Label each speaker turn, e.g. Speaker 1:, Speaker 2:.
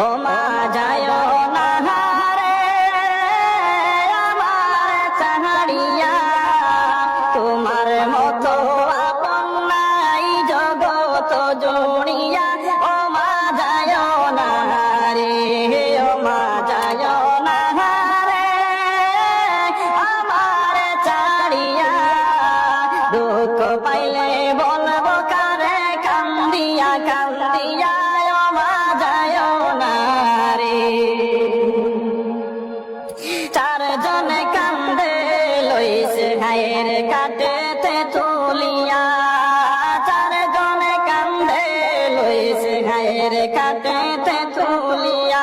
Speaker 1: ও মা যায় না রে আমার চাহারিয়া, তোমার মতো আপন নাই জগত জুড়িয়া। ও মা যায় না রে, ও মা যায় না রে আমার চাড়িয়া। দুঃখ পাইলে বলবো কারে কান্দিয়া কান্দিয়া, ও মা যায় না রে। চারজনে কান্দে লইছে গায়ের কাটেতে তুলিয়া, চারজনে কান্দে লইছে গায়ের কাটেতে তুলিয়া।